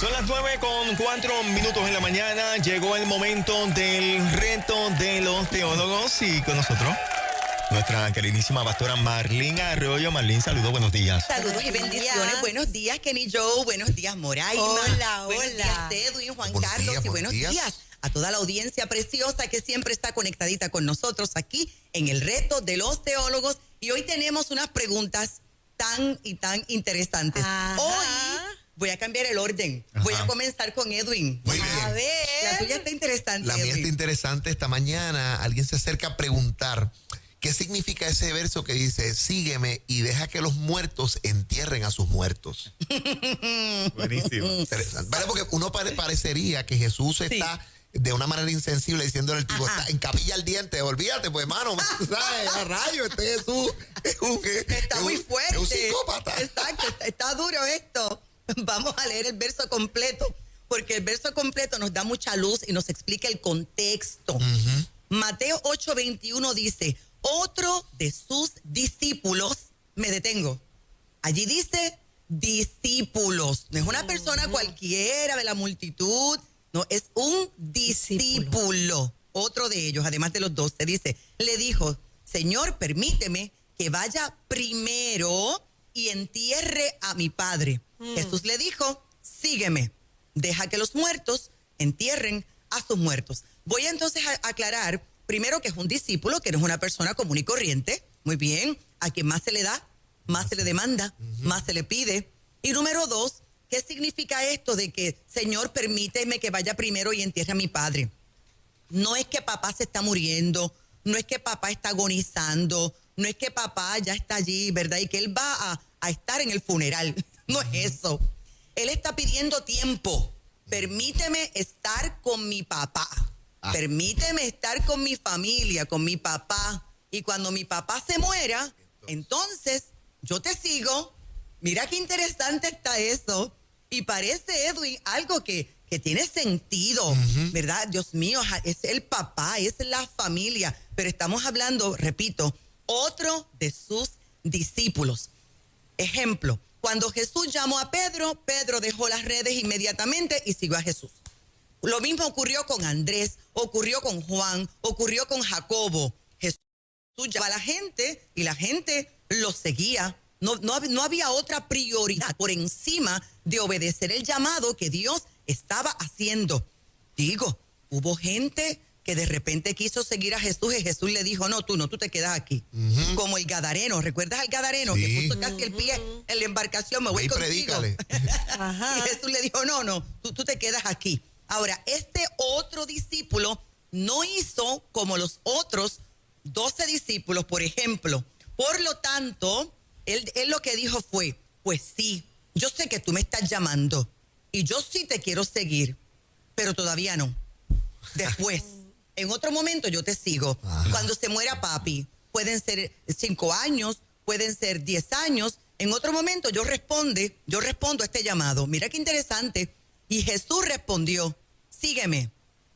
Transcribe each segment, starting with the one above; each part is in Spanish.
Son las 9:04 en la mañana. Llegó el momento del reto de los teólogos y con nosotros nuestra queridísima pastora Marlene Arroyo. Marlene, saludos, buenos días. Saludos y bendiciones. Buenos días, Kenny Joe. Buenos días, Moraima. Hola, buenos días, Edwin, Juan Carlos. Y buenos días a toda la audiencia preciosa que siempre está conectadita con nosotros aquí en el reto de los teólogos. Y hoy tenemos unas preguntas tan interesantes. Ajá. Hoy voy a cambiar el orden. Ajá. Voy a comenzar con Edwin. Muy bien. A ver. La tuya está interesante, La mía Edwin. está interesante. Esta mañana alguien se acerca a preguntar qué significa ese verso que dice: sígueme y deja que los muertos entierren a sus muertos. Buenísimo. Interesante. Vale, porque uno parecería que Jesús está de una manera insensible diciéndole al tipo: está en capilla al diente, olvídate, pues hermano, ¿sabes? A rayo, este Jesús Está muy fuerte. Es un psicópata. Exacto, está duro esto. Vamos a leer el verso completo, porque el verso completo nos da mucha luz y nos explica el contexto. Mateo 8:21 dice: otro de sus discípulos, me detengo. Allí dice discípulos. No es una persona cualquiera de la multitud, no, es un discípulo. Otro de ellos, además de los 12, dice, le dijo: Señor, permíteme que vaya primero y entierre a mi padre. Jesús le dijo: sígueme, deja que los muertos entierren a sus muertos. Voy entonces a aclarar primero que es un discípulo, que no es una persona común y corriente. Muy bien, a quien más se le da, más se le demanda, más se le pide. Y número 2, ¿qué significa esto de que, Señor, permíteme que vaya primero y entierre a mi padre? No es que papá se está muriendo, no es que papá está agonizando, no es que papá ya está allí, ¿verdad? Y que él va a estar en el funeral. No es eso. Él está pidiendo tiempo. Permíteme estar con mi papá. Permíteme estar con mi familia, con mi papá. Y cuando mi papá se muera, entonces yo te sigo. Mira qué interesante está eso. Y parece, Edwin, algo que tiene sentido, ¿verdad? Dios mío, es el papá, es la familia. Pero estamos hablando, repito, otro de sus discípulos. Ejemplo, cuando Jesús llamó a Pedro, Pedro dejó las redes inmediatamente y siguió a Jesús. Lo mismo ocurrió con Andrés, ocurrió con Juan, ocurrió con Jacobo. Jesús llamaba a la gente y la gente lo seguía. No había otra prioridad por encima de obedecer el llamado que Dios estaba haciendo. Digo, hubo gente que de repente quiso seguir a Jesús y Jesús le dijo: no, tú te quedas aquí. Como el Gadareno, ¿recuerdas al Gadareno? Sí. Que puso casi el pie en la embarcación, me voy contigo. Predícale. Y Jesús le dijo: no, tú te quedas aquí. Ahora, este otro discípulo no hizo como los otros 12 discípulos, por ejemplo. Por lo tanto, él lo que dijo fue: pues sí, yo sé que tú me estás llamando y yo sí te quiero seguir, pero todavía no. Después, en otro momento yo te sigo. Cuando se muera papi, pueden ser 5 años, pueden ser 10 años. En otro momento yo respondo a este llamado. Mira qué interesante. Y Jesús respondió: sígueme,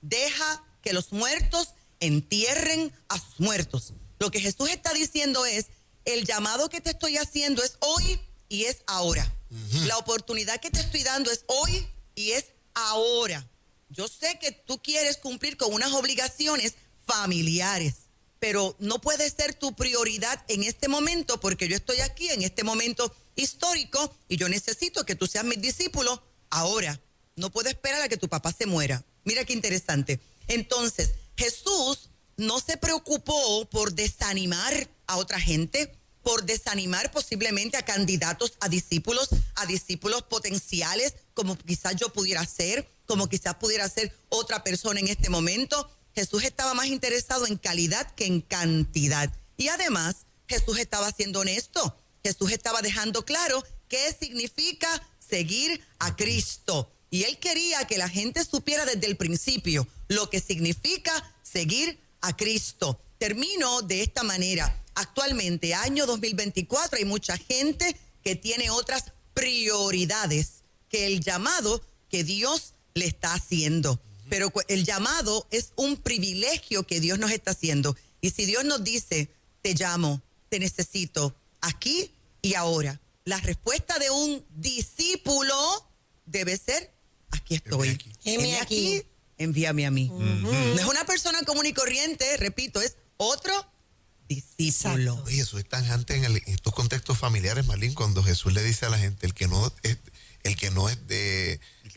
deja que los muertos entierren a sus muertos. Lo que Jesús está diciendo es: el llamado que te estoy haciendo es hoy y es ahora. La oportunidad que te estoy dando es hoy y es ahora. Yo sé que tú quieres cumplir con unas obligaciones familiares, pero no puede ser tu prioridad en este momento, porque yo estoy aquí en este momento histórico y yo necesito que tú seas mi discípulo ahora. No puedo esperar a que tu papá se muera. Mira qué interesante. Entonces, Jesús no se preocupó por desanimar a otra gente, por desanimar posiblemente a candidatos, a discípulos potenciales, como quizás yo pudiera ser, como quizás pudiera ser otra persona en este momento. Jesús estaba más interesado en calidad que en cantidad. Y además, Jesús estaba siendo honesto. Jesús estaba dejando claro qué significa seguir a Cristo. Y él quería que la gente supiera desde el principio lo que significa seguir a Cristo. Termino de esta manera. Actualmente, año 2024, hay mucha gente que tiene otras prioridades que el llamado que Dios le está haciendo. Pero el llamado es un privilegio que Dios nos está haciendo. Y si Dios nos dice: te llamo, te necesito, aquí y ahora, la respuesta de un discípulo debe ser aquí estoy. Heme aquí. Envíame a mí. No es una persona común y corriente, repito, es otro discípulo. Exacto. Oye, eso es tan antes en estos contextos familiares, Marlene, cuando Jesús le dice a la gente, el que no es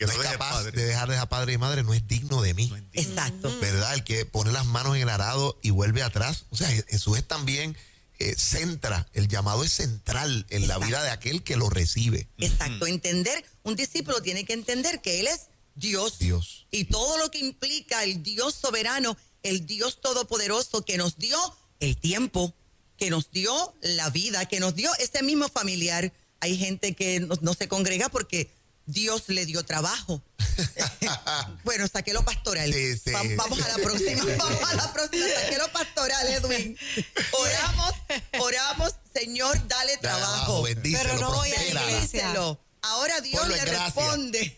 capaz de dejar a padre y madre no es digno de mí. Exacto. ¿Verdad? El que pone las manos en el arado y vuelve atrás. O sea, Jesús es también centra, el llamado es central en la vida de aquel que lo recibe. Exacto, entender, un discípulo tiene que entender que él es Dios. Y todo lo que implica el Dios soberano, el Dios todopoderoso que nos dio el tiempo, que nos dio la vida, que nos dio ese mismo familiar. Hay gente que no se congrega porque Dios le dio trabajo. Bueno, saqué lo pastoral. Sí. Vamos a la próxima. Saqué lo pastoral, Edwin. Oramos, Señor, dale trabajo. Bendícelo, pero no voy a prospera. la iglesia. Ahora Dios le responde.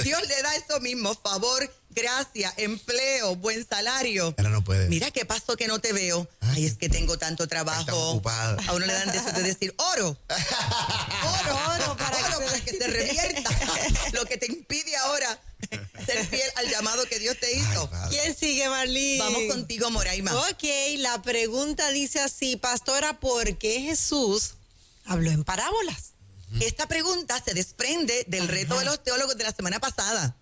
Dios le da eso mismo, favor, gracia, empleo, buen salario. Ahora no puede. Mira, ¿qué pasó que no te veo? Ay, es que tengo tanto trabajo. A uno le dan de eso de decir, oro para que se revierta. Lo que te impide ahora ser fiel al llamado que Dios te hizo. Ay, ¿quién sigue, Marlene? Vamos contigo, Moraima. Ok, la pregunta dice así, pastora, ¿por qué Jesús habló en parábolas? Esta pregunta se desprende del reto de los teólogos de la semana pasada.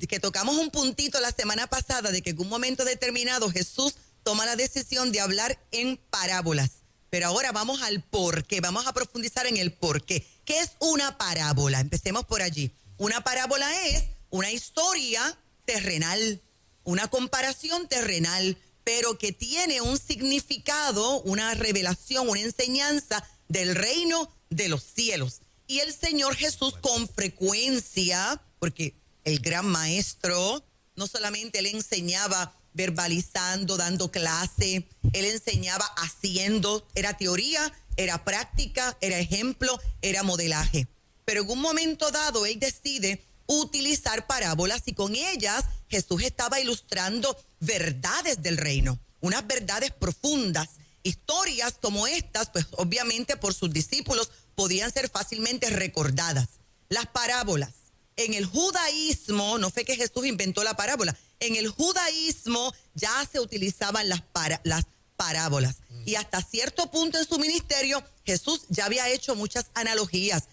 Que tocamos un puntito la semana pasada de que en un momento determinado Jesús toma la decisión de hablar en parábolas. Pero ahora vamos al por qué, vamos a profundizar en el por qué. ¿Qué es una parábola? Empecemos por allí. Una parábola es una historia terrenal, una comparación terrenal, pero que tiene un significado, una revelación, una enseñanza del reino de los cielos. Y el Señor Jesús con frecuencia, porque el gran maestro, no solamente él enseñaba verbalizando, dando clase, él enseñaba haciendo, era teoría, era práctica, era ejemplo, era modelaje. Pero en un momento dado él decide utilizar parábolas y con ellas Jesús estaba ilustrando verdades del reino, unas verdades profundas. Historias como estas, pues obviamente por sus discípulos podían ser fácilmente recordadas. Las parábolas. En el judaísmo, no fue que Jesús inventó la parábola, en el judaísmo ya se utilizaban las parábolas. Y hasta cierto punto en su ministerio, Jesús ya había hecho muchas analogías.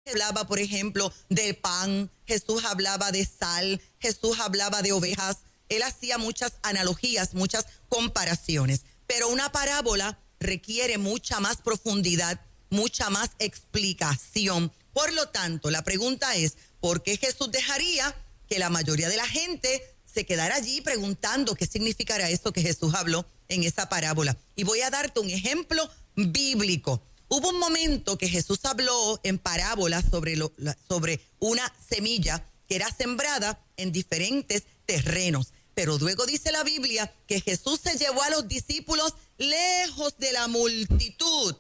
Hablaba, por ejemplo, del pan, Jesús hablaba de sal, Jesús hablaba de ovejas. Él hacía muchas analogías, muchas comparaciones. Pero una parábola requiere mucha más profundidad, mucha más explicación. Por lo tanto, la pregunta es, ¿por qué Jesús dejaría que la mayoría de la gente se quedara allí preguntando qué significará eso que Jesús habló en esa parábola? Y voy a darte un ejemplo bíblico. Hubo un momento que Jesús habló en parábolas sobre una semilla que era sembrada en diferentes terrenos. Pero luego dice la Biblia que Jesús se llevó a los discípulos lejos de la multitud.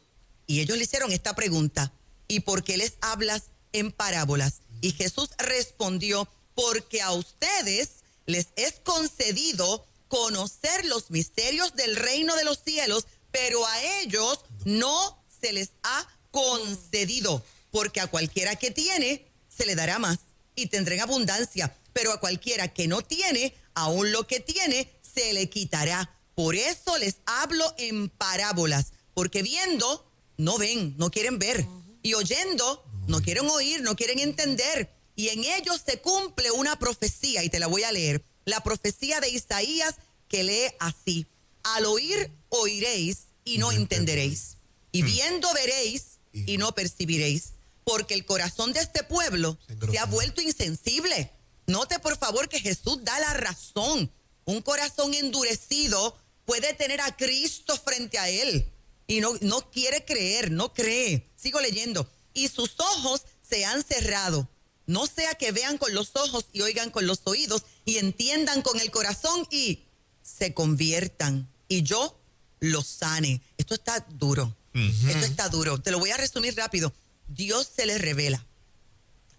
Y ellos le hicieron esta pregunta, ¿y por qué les hablas en parábolas? Y Jesús respondió, porque a ustedes les es concedido conocer los misterios del reino de los cielos, pero a ellos no se les ha concedido, porque a cualquiera que tiene se le dará más y tendrá en abundancia, pero a cualquiera que no tiene, aún lo que tiene se le quitará. Por eso les hablo en parábolas, porque viendo no ven, no quieren ver, y oyendo no quieren oír, no quieren entender. Y en ellos se cumple una profecía, y te la voy a leer, la profecía de Isaías, que lee así: al oír oiréis y no entenderéis, y viendo veréis y no percibiréis, porque el corazón de este pueblo se ha vuelto insensible. Note por favor que Jesús da la razón. Un corazón endurecido puede tener a Cristo frente a él y no quiere creer, no cree. Sigo leyendo. Y sus ojos se han cerrado. No sea que vean con los ojos y oigan con los oídos y entiendan con el corazón y se conviertan y yo los sane. Esto está duro. Esto está duro. Te lo voy a resumir rápido. Dios se le revela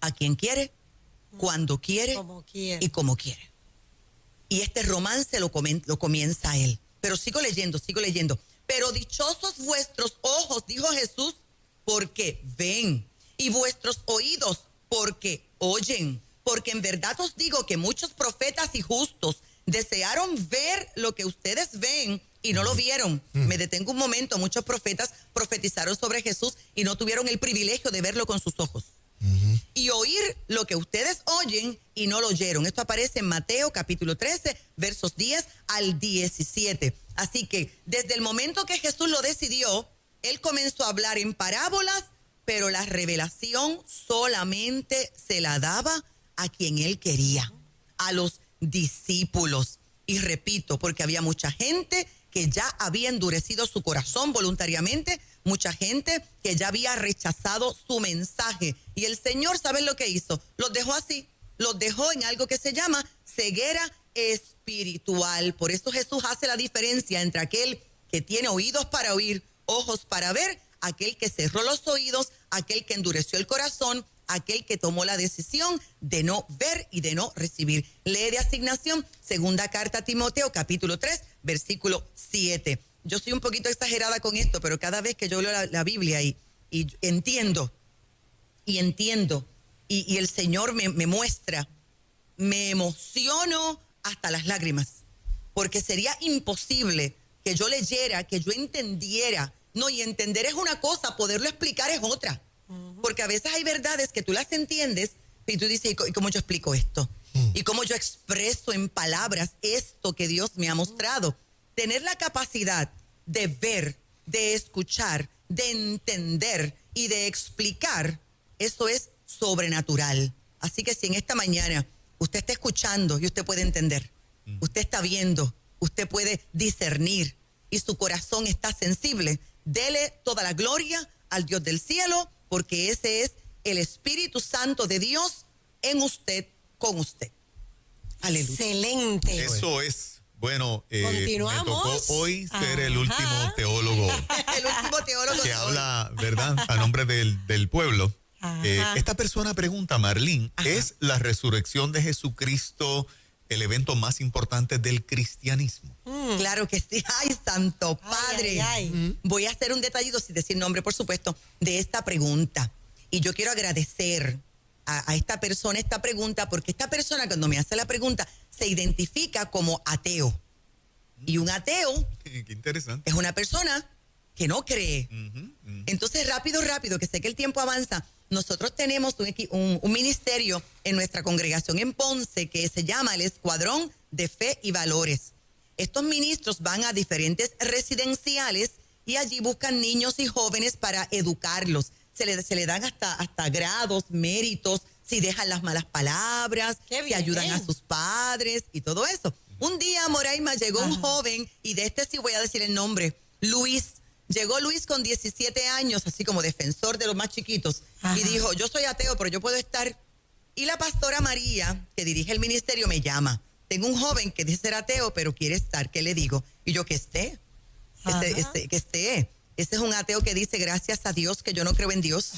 a quien quiere, cuando quiere, y como quiere. Y este romance lo comienza él. Pero sigo leyendo. Pero dichosos vuestros ojos, dijo Jesús, porque ven, y vuestros oídos, porque oyen, porque en verdad os digo que muchos profetas y justos desearon ver lo que ustedes ven y no lo vieron. Me detengo un momento. Muchos profetas profetizaron sobre Jesús y no tuvieron el privilegio de verlo con sus ojos. Y oír lo que ustedes oyen y no lo oyeron. Esto aparece en Mateo capítulo 13, versos 10 al 17. Así que desde el momento que Jesús lo decidió, él comenzó a hablar en parábolas, pero la revelación solamente se la daba a quien él quería, a los discípulos. Y repito, porque había mucha gente que ya había endurecido su corazón voluntariamente, mucha gente que ya había rechazado su mensaje. Y el Señor, ¿saben lo que hizo? Los dejó así, los dejó en algo que se llama ceguera espiritual. Por eso Jesús hace la diferencia entre aquel que tiene oídos para oír, ojos para ver, aquel que cerró los oídos, aquel que endureció el corazón, aquel que tomó la decisión de no ver y de no recibir. Lee de asignación, segunda carta a Timoteo, capítulo 3, versículo 7. Yo soy un poquito exagerada con esto, pero cada vez que yo leo la Biblia y entiendo, y el Señor me muestra, me emociono hasta las lágrimas, porque sería imposible que yo leyera, que yo entendiera. No, y entender es una cosa, poderlo explicar es otra. Porque a veces hay verdades que tú las entiendes y tú dices, ¿y cómo yo explico esto? ¿Y cómo yo expreso en palabras esto que Dios me ha mostrado? Tener la capacidad de ver, de escuchar, de entender y de explicar, eso es sobrenatural. Así que si en esta mañana usted está escuchando y usted puede entender, usted está viendo, usted puede discernir y su corazón está sensible, dele toda la gloria al Dios del cielo, porque ese es el Espíritu Santo de Dios en usted, con usted. Aleluya. Excelente. Eso es. Bueno, continuamos. Me tocó hoy ser el último teólogo. El último teólogo que habla, ¿verdad?, a nombre del pueblo. Esta persona pregunta, Marlene, ¿es la resurrección de Jesucristo el evento más importante del cristianismo? Claro que sí. Ay, Santo Padre. Voy a hacer un detallito, sin decir nombre, por supuesto, de esta pregunta. Y yo quiero agradecer a esta persona esta pregunta, porque esta persona, cuando me hace la pregunta, se identifica como ateo. Y un ateo Qué interesante. es una persona que no cree. Entonces, rápido, que sé que el tiempo avanza, nosotros tenemos un ministerio en nuestra congregación en Ponce que se llama el Escuadrón de Fe y Valores. Estos ministros van a diferentes residenciales y allí buscan niños y jóvenes para educarlos. Se le dan hasta grados, méritos, si dejan las malas palabras, si ayudan a sus padres y todo eso. Un día, Moraima, llegó un joven, y de este sí voy a decir el nombre, Luis. Llegó Luis con 17 años, así como defensor de los más chiquitos, y dijo, yo soy ateo, pero yo puedo estar. Y la pastora María, que dirige el ministerio, me llama. Tengo un joven que dice ser ateo, pero quiere estar. ¿Qué le digo? Y yo, que esté. Que esté. Ese es un ateo que dice, gracias a Dios que yo no creo en Dios.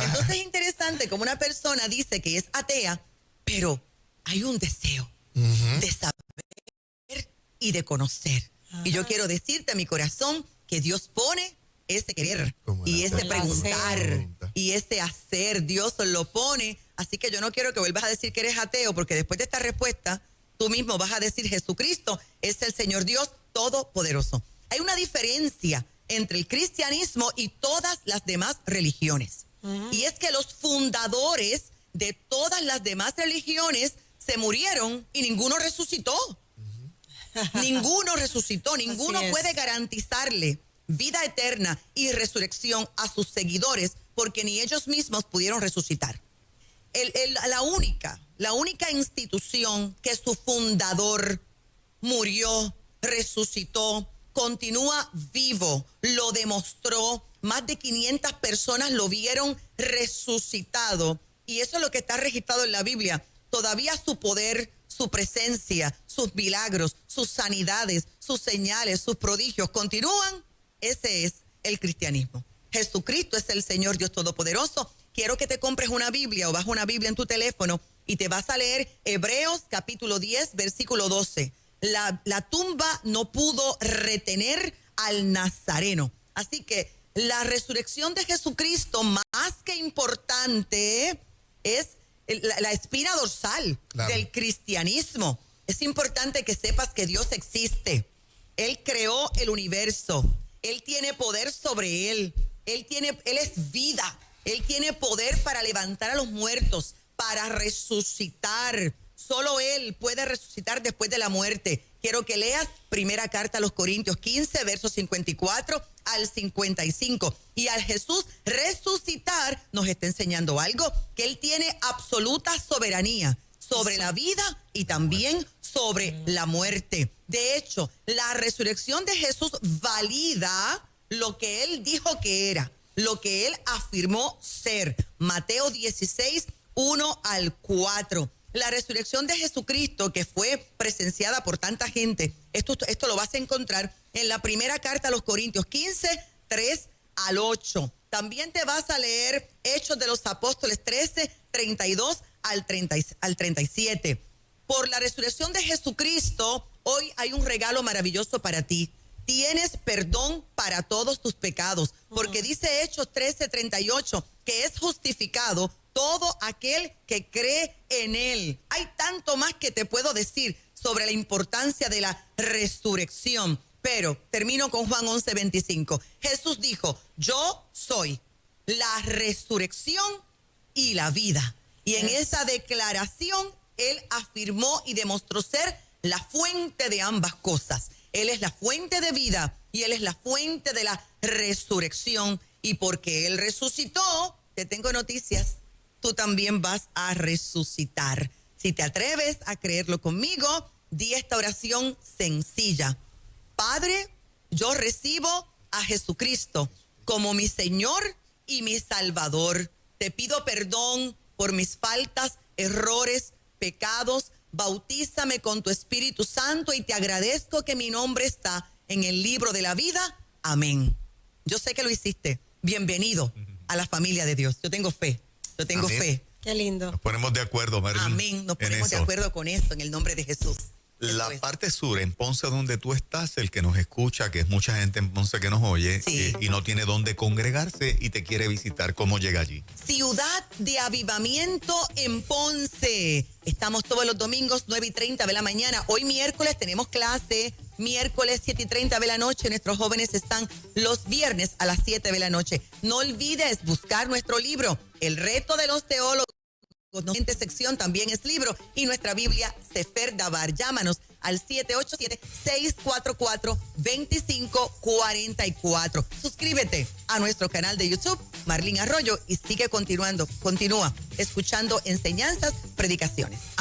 Entonces es interesante como una persona dice que es atea, pero hay un deseo de saber y de conocer. Y yo quiero decirte a mi corazón que Dios pone ese querer y ese preguntar y ese hacer. Dios lo pone. Así que yo no quiero que vuelvas a decir que eres ateo, porque después de esta respuesta, tú mismo vas a decir, Jesucristo es el Señor Dios Todopoderoso. Hay una diferencia entre el cristianismo y todas las demás religiones. Y es que los fundadores de todas las demás religiones se murieron y ninguno resucitó. Ninguno resucitó, ninguno puede garantizarle vida eterna y resurrección a sus seguidores, porque ni ellos mismos pudieron resucitar. La única institución que su fundador murió, resucitó, continúa vivo, lo demostró, más de 500 personas lo vieron resucitado, y eso es lo que está registrado en la Biblia. Todavía su poder, su presencia, sus milagros, sus sanidades, sus señales, sus prodigios continúan. Ese es el cristianismo. Jesucristo es el Señor Dios Todopoderoso. Quiero que te compres una Biblia o baja una Biblia en tu teléfono y te vas a leer Hebreos capítulo 10, versículo 12. La tumba no pudo retener al Nazareno. Así que la resurrección de Jesucristo, más que importante, es la espina dorsal del cristianismo. Es importante que sepas que Dios existe. Él creó el universo. Él tiene poder sobre él. Él es vida. Él tiene poder para levantar a los muertos, para resucitar. Solo Él puede resucitar después de la muerte. Quiero que leas primera carta a los Corintios 15, versos 54 al 55. Y al Jesús resucitar nos está enseñando algo, que Él tiene absoluta soberanía sobre la vida y también sobre la muerte. De hecho, la resurrección de Jesús valida lo que Él dijo que era, lo que Él afirmó ser. Mateo 16, 1 al 4. La resurrección de Jesucristo, que fue presenciada por tanta gente, esto lo vas a encontrar en la primera carta a los Corintios 15, 3 al 8. También te vas a leer Hechos de los Apóstoles 13, 32 al 37. Por la resurrección de Jesucristo, hoy hay un regalo maravilloso para ti. Tienes perdón para todos tus pecados, porque dice Hechos 13, 38, que es justificado todo aquel que cree en Él. Hay tanto más que te puedo decir sobre la importancia de la resurrección, pero termino con Juan 11, 25. Jesús dijo, yo soy la resurrección y la vida. Y en esa declaración, Él afirmó y demostró ser la fuente de ambas cosas. Él es la fuente de vida y Él es la fuente de la resurrección. Y porque Él resucitó, te tengo noticias, tú también vas a resucitar. Si te atreves a creerlo conmigo, di esta oración sencilla. Padre, yo recibo a Jesucristo como mi Señor y mi Salvador. Te pido perdón por mis faltas, errores, pecados. Bautízame con tu Espíritu Santo y te agradezco que mi nombre está en el libro de la vida. Amén. Yo sé que lo hiciste. Bienvenido a la familia de Dios. Yo tengo fe. Yo tengo fe. Qué lindo. Nos ponemos de acuerdo, Marilyn. Amén. Nos ponemos de acuerdo con esto en el nombre de Jesús. La parte sur, en Ponce, donde tú estás, el que nos escucha, que es mucha gente en Ponce que nos oye, sí, y no tiene dónde congregarse y te quiere visitar, ¿cómo llega allí? Ciudad de Avivamiento en Ponce. Estamos todos los domingos, 9:30 de la mañana. Hoy miércoles tenemos clase. Miércoles 7:30 de la noche. Nuestros jóvenes están los viernes a las 7 de la noche. No olvides buscar nuestro libro, El Reto de los Teólogos. La siguiente sección también es libro y nuestra Biblia Sefer Dabar. Llámanos al 787-644-2544. Suscríbete a nuestro canal de YouTube, Marlene Arroyo, y continúa escuchando enseñanzas, predicaciones.